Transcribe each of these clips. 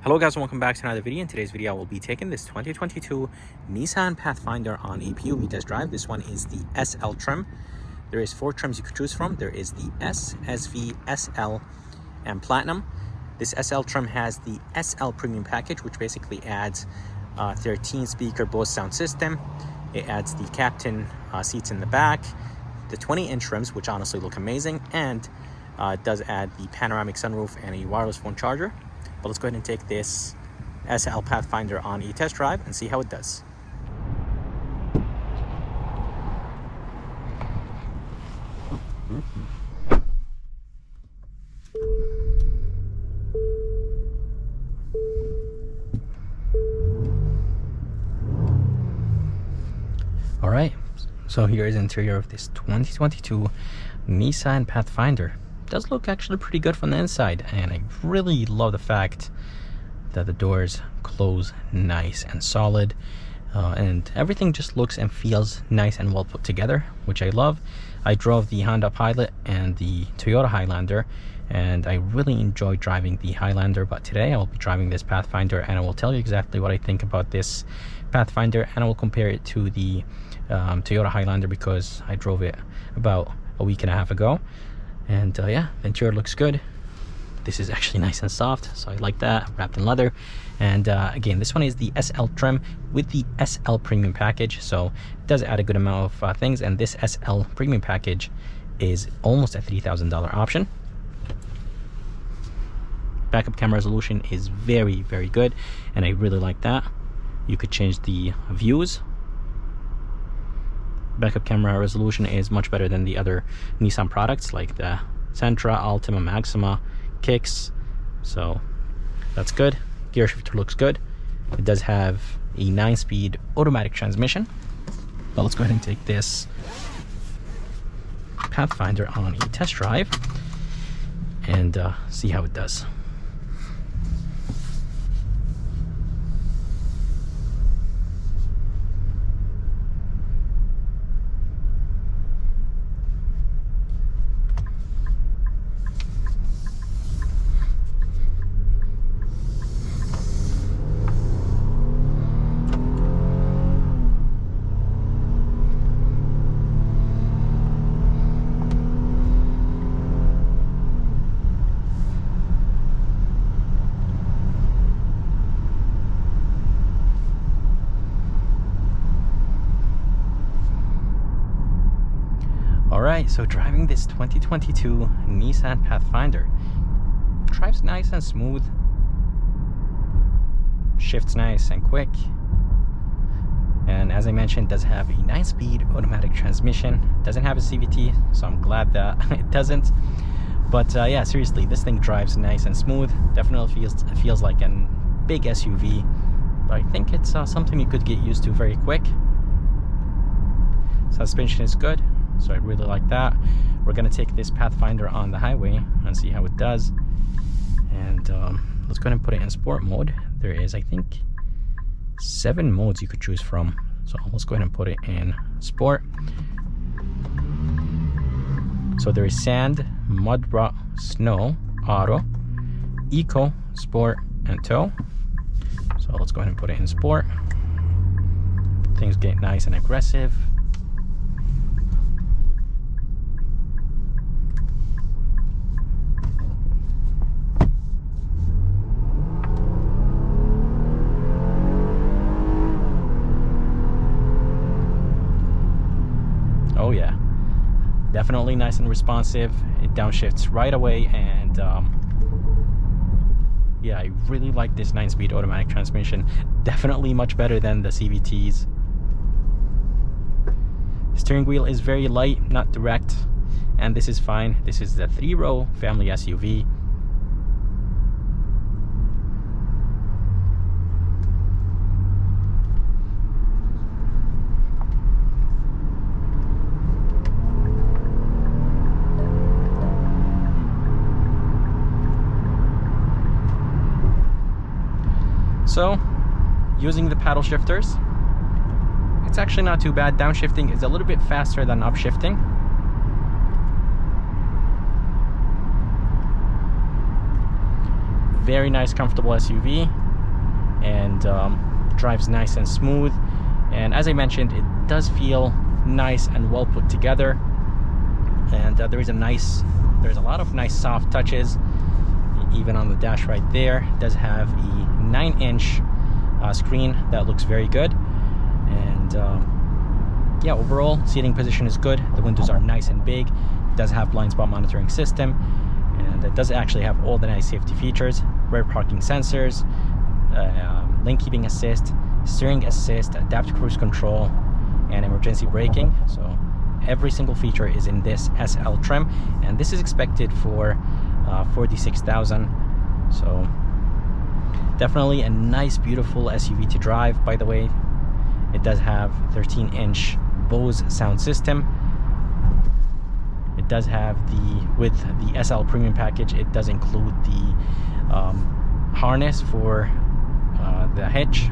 Hello guys, and welcome back to another video. In today's video I will be taking this 2022 Nissan Pathfinder on a POV test drive. This one is the SL trim. There is 4 trims you could choose from. There is the S, SV, SL, and Platinum. This SL trim has the SL Premium package, which basically adds 13 speaker Bose sound system. It adds the captain seats in the back, the 20-inch rims, which honestly look amazing, and it does add the panoramic sunroof and a wireless phone charger. But let's go ahead and take this SL Pathfinder on a test drive and see how it does. All right, so here is the interior of this 2022 Nissan Pathfinder. It does look actually pretty good from the inside, and I really love the fact that the doors close nice and solid, and everything just looks and feels nice and well put together, which I love. I drove the Honda Pilot and the Toyota Highlander, and I really enjoy driving the Highlander, but today I will be driving this Pathfinder, and I will tell you exactly what I think about this Pathfinder, and I will compare it to the Toyota Highlander because I drove it about a week and a half ago. And yeah, the interior looks good. This is actually nice and soft, so I like that, wrapped in leather. And again, this one is the SL trim with the SL Premium package, so it does add a good amount of things, and this SL Premium package is almost a $3,000 option. Backup camera resolution is very, very good, and I really like that. You could change the views. Backup camera resolution is much better than the other Nissan products like the Sentra, Altima, Maxima, Kicks, so that's good. Gear shifter looks good. It does have a 9-speed automatic transmission. But let's go ahead and take this Pathfinder on a test drive and see how it does. Alright, so driving this 2022 Nissan Pathfinder. Drives nice and smooth. Shifts nice and quick. And as I mentioned, does have a 9-speed automatic transmission. Doesn't have a CVT, so I'm glad that it doesn't. But yeah, seriously, this thing drives nice and smooth. Definitely feels like a big SUV. But I think it's something you could get used to very quick. Suspension is good, so I really like that. We're gonna take this Pathfinder on the highway and see how it does. And let's go ahead and put it in sport mode. There is, I think, 7 modes you could choose from. So let's go ahead and put it in sport. So there is sand, mud, rock, snow, auto, eco, sport, and tow. So let's go ahead and put it in sport. Things get nice and aggressive. Oh yeah, definitely nice and responsive. It downshifts right away, and yeah, I really like this 9-speed automatic transmission. Definitely much better than the CVTs. Steering wheel is very light, not direct, and this is fine. This is the 3-row family SUV. So, using the paddle shifters, it's actually not too bad. Downshifting is a little bit faster than upshifting. very nice, comfortable SUV, and drives nice and smooth. And as I mentioned, it does feel nice and well put together. And there's a lot of nice soft touches, even on the dash right there. It does have a 9-inch screen that looks very good. And yeah, overall seating position is good. The windows are nice and big. It does have blind spot monitoring system, and it does actually have all the nice safety features: rear parking sensors, lane keeping assist, steering assist, adaptive cruise control, and emergency braking. So every single feature is in this SL trim, and this is expected for $46,000. So definitely a nice, beautiful SUV to drive. By the way, it does have 13-inch Bose sound system. It does have with the SL premium package, it does include the harness for the hitch,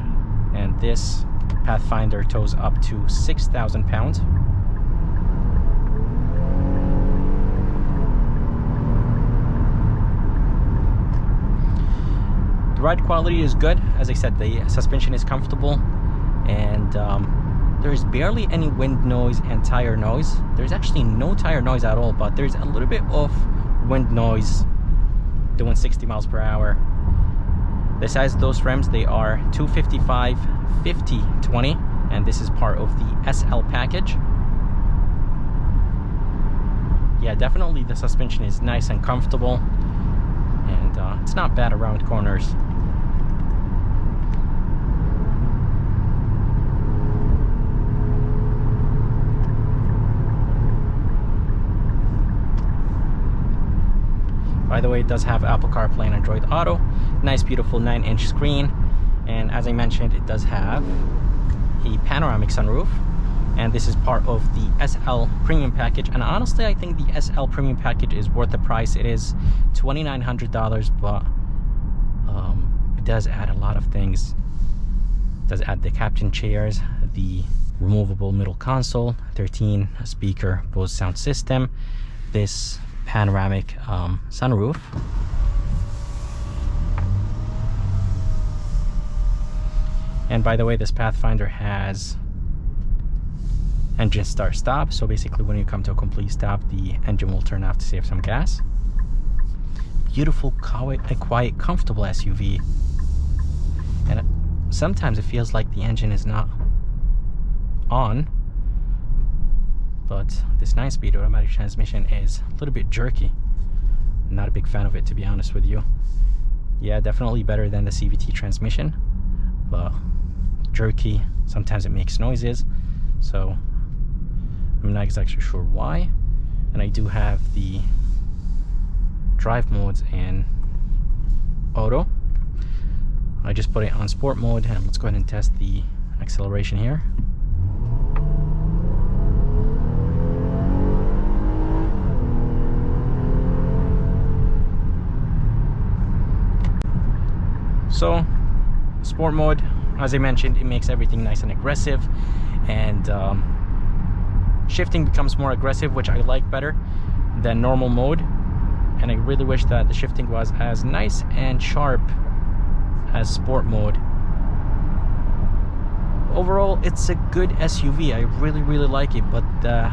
and this Pathfinder tows up to 6,000 pounds. The ride quality is good. As I said, the suspension is comfortable, and there's barely any wind noise and tire noise. There's actually no tire noise at all, but there's a little bit of wind noise doing 60 miles per hour. The size of those rims, they are 255 50/20, and this is part of the SL package. Yeah, definitely the suspension is nice and comfortable, and it's not bad around corners. By the way, it does have Apple CarPlay and Android Auto. Nice, beautiful 9-inch screen. And as I mentioned, it does have a panoramic sunroof. And this is part of the SL Premium package. And honestly, I think the SL Premium package is worth the price. It is $2,900, but it does add a lot of things. It does add the captain chairs, the removable middle console, 13-speaker Bose sound system, this panoramic sunroof, and by the way, this Pathfinder has engine start stop. So basically, when you come to a complete stop, the engine will turn off to save some gas. Beautiful, quiet, comfortable SUV, and sometimes it feels like the engine is not on. But this 9-speed automatic transmission is a little bit jerky. Not a big fan of it, to be honest with you. Yeah, definitely better than the CVT transmission, but jerky. Sometimes it makes noises, so I'm not exactly sure why. And I do have the drive modes in auto. I just put it on sport mode, and let's go ahead and test the acceleration here. So sport mode, as I mentioned, it makes everything nice and aggressive, and shifting becomes more aggressive, which I like better than normal mode. And I really wish that the shifting was as nice and sharp as sport mode. Overall, it's a good SUV. I really like it, but the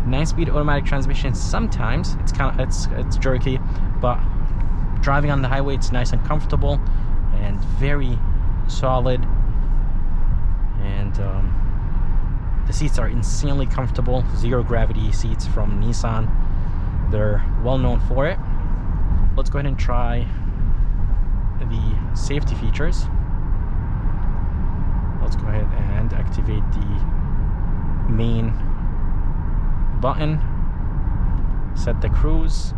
9-speed automatic transmission, sometimes it's jerky, but driving on the highway, it's nice and comfortable and very solid. And the seats are insanely comfortable. Zero gravity seats from Nissan. They're well known for it. Let's go ahead and try the safety features. Let's go ahead and activate the main button, set the cruise,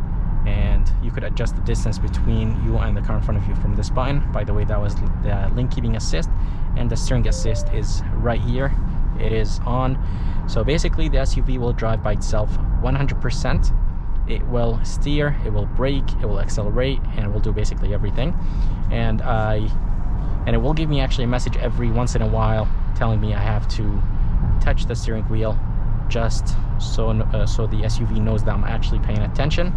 and you could adjust the distance between you and the car in front of you from this button. By the way, that was the lane keeping assist, and the steering assist is right here. It is on. So basically, the SUV will drive by itself 100%. It will steer, it will brake, it will accelerate, and it will do basically everything. And it will give me actually a message every once in a while telling me I have to touch the steering wheel, just so the SUV knows that I'm actually paying attention.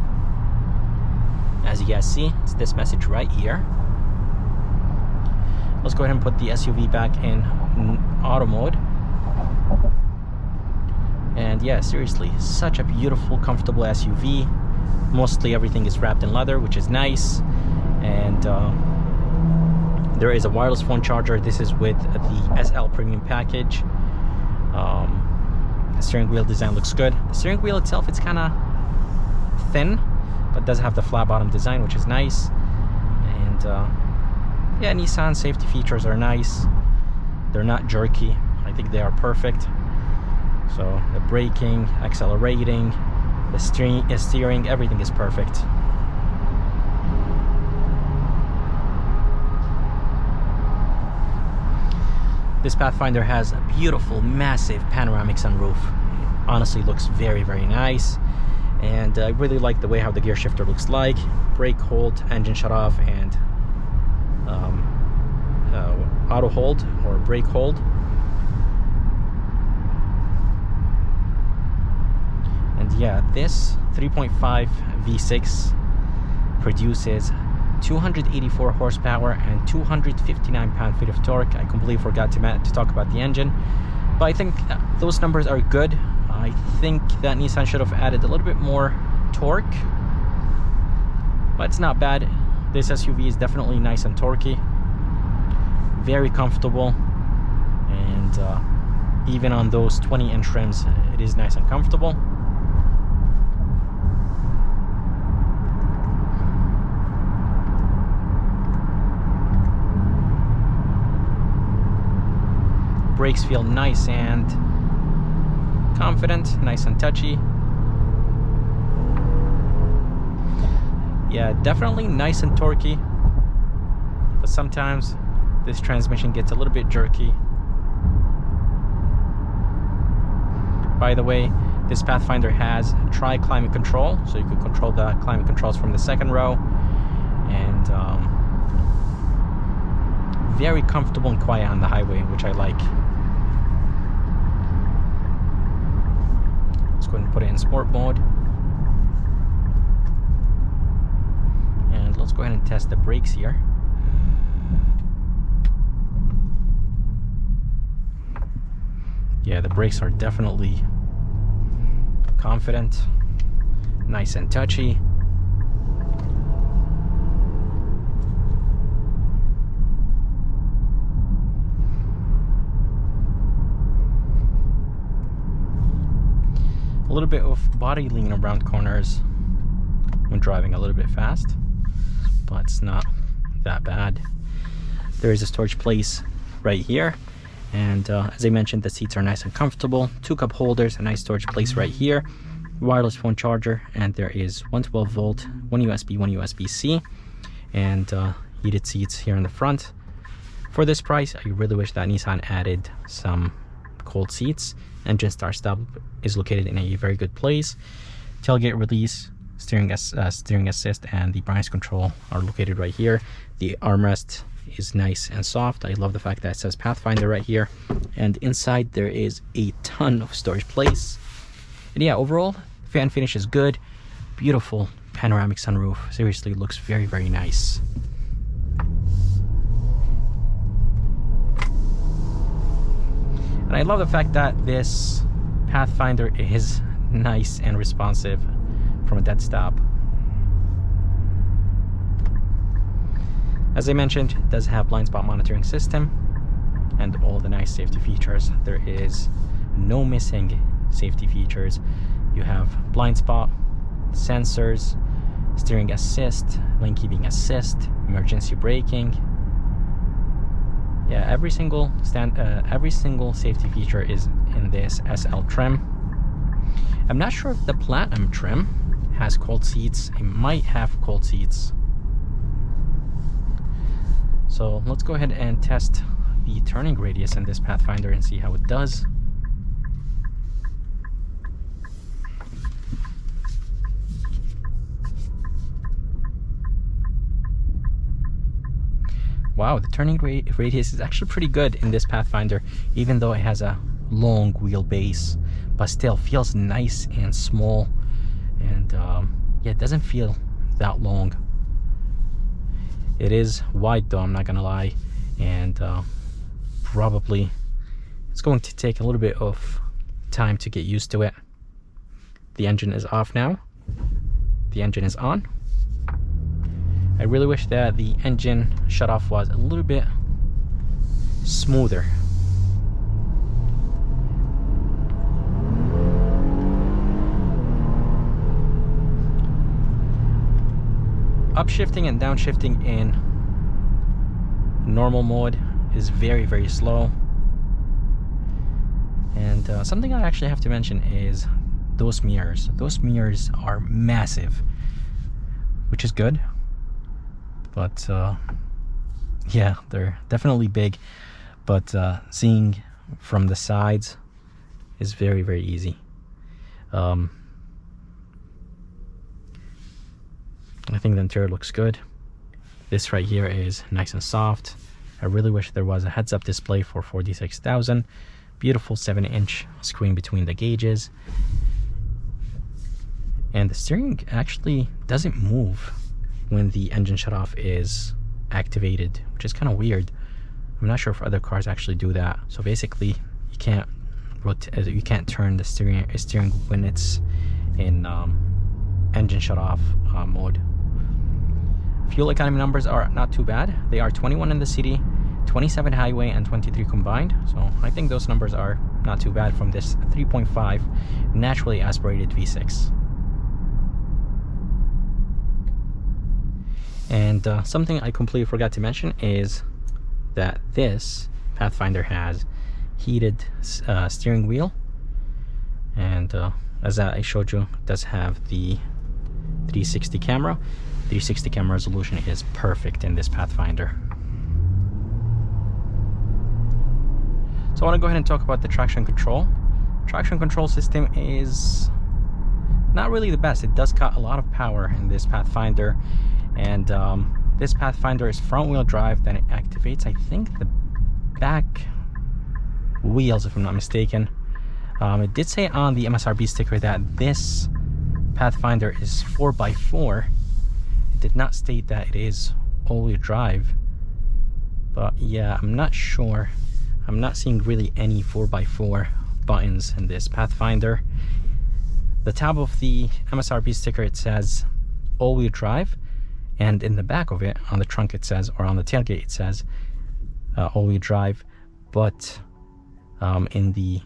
As you guys see, it's this message right here. Let's go ahead and put the SUV back in auto mode. And yeah, seriously, such a beautiful, comfortable SUV. Mostly everything is wrapped in leather, which is nice. And there is a wireless phone charger. This is with the SL Premium package. The steering wheel design looks good. The steering wheel itself, it's kind of thin, but does have the flat bottom design, which is nice. And yeah, Nissan safety features are nice. They're not jerky. I think they are perfect. So the braking, accelerating, the steering, everything is perfect. This Pathfinder has a beautiful, massive panoramic sunroof. It honestly looks very, very nice. And I really like the way how the gear shifter looks like. Brake hold, engine shut off, and auto hold or brake hold. And yeah, this 3.5 V6 produces 284 horsepower and 259 pound-feet of torque. I completely forgot to talk about the engine, but I think those numbers are good. I think that Nissan should have added a little bit more torque, but it's not bad. This SUV is definitely nice and torquey, very comfortable, and even on those 20-inch rims, it is nice and comfortable. Brakes feel nice and confident, nice and touchy. Yeah, definitely nice and torquey, but sometimes this transmission gets a little bit jerky. By the way, this Pathfinder has tri-climate control, so you can control the climate controls from the second row, and very comfortable and quiet on the highway, which I like. Let's go ahead and put it in sport mode. And let's go ahead and test the brakes here. Yeah, the brakes are definitely confident, nice and touchy. A little bit of body lean around corners when driving a little bit fast, but it's not that bad. There is a storage place right here, and as I mentioned, the seats are nice and comfortable. 2 cup holders, a nice storage place right here, wireless phone charger, and there is 112 volt, 1 USB, 1 USB-C, and heated seats here in the front. For this price, I really wish that Nissan added some cold seats. Engine start stop is located in a very good place. Tailgate release, steering assist, and the brake control are located right here. The armrest is nice and soft. I love the fact that it says Pathfinder right here. And inside there is a ton of storage place. And yeah, overall, fan finish is good. Beautiful panoramic sunroof. Seriously, looks very, very nice. And I love the fact that this Pathfinder is nice and responsive from a dead stop. As I mentioned, it does have blind spot monitoring system and all the nice safety features. There is no missing safety features. You have blind spot, sensors, steering assist, lane keeping assist, emergency braking. Yeah, every single safety feature is in this SL trim. I'm not sure if the Platinum trim has cold seats. It might have cold seats. So let's go ahead and test the turning radius in this Pathfinder and see how it does. Wow, the turning radius is actually pretty good in this Pathfinder, even though it has a long wheelbase, but still feels nice and small, and yeah, it doesn't feel that long. It is wide though, I'm not gonna lie, and probably it's going to take a little bit of time to get used to it. The engine is off now. The engine is on. I really wish that the engine shutoff was a little bit smoother. Upshifting and downshifting in normal mode is very, very slow. And something I actually have to mention is those mirrors. Those mirrors are massive, which is good. But yeah, they're definitely big. But seeing from the sides is very, very easy. I think the interior looks good. This right here is nice and soft. I really wish there was a heads-up display for 46,000. Beautiful 7-inch screen between the gauges. And the steering actually doesn't move when the engine shutoff is activated, which is kind of weird. I'm not sure if other cars actually do that. So basically, you can't turn the steering when it's in engine shutoff mode. Fuel economy numbers are not too bad. They are 21 in the city, 27 highway, and 23 combined. So I think those numbers are not too bad from this 3.5 naturally aspirated V6. And something I completely forgot to mention is that this Pathfinder has heated steering wheel, and as I showed you, it does have the 360 camera. 360 camera resolution is perfect in this Pathfinder. So I want to go ahead and talk about the traction control. Traction control system is not really the best. It does cut a lot of power in this Pathfinder, and this Pathfinder is front wheel drive. Then it activates, I think, the back wheels, if I'm not mistaken. It did say on the MSRP sticker that this Pathfinder is 4x4. It did not state that it is all-wheel drive, but yeah, I'm not sure. I'm not seeing really any 4x4 buttons in this Pathfinder. The top of the MSRP sticker, it says all-wheel drive, and in the back of it, on the trunk it says, or on the tailgate it says all-wheel drive, but in the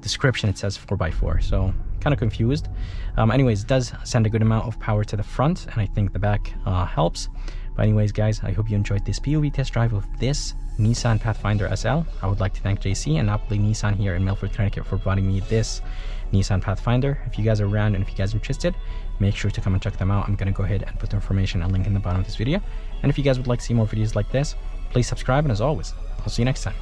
description it says 4x4, so kind of confused. Anyways, it does send a good amount of power to the front, and I think the back helps. But anyways, guys, I hope you enjoyed this POV test drive of this Nissan Pathfinder SL. I would like to thank JC and Napoli Nissan here in Milford, Connecticut for providing me this Nissan Pathfinder. If you guys are around and if you guys are interested, make sure to come and check them out. I'm going to go ahead and put the information and link in the bottom of this video. And if you guys would like to see more videos like this, please subscribe, and as always, I'll see you next time.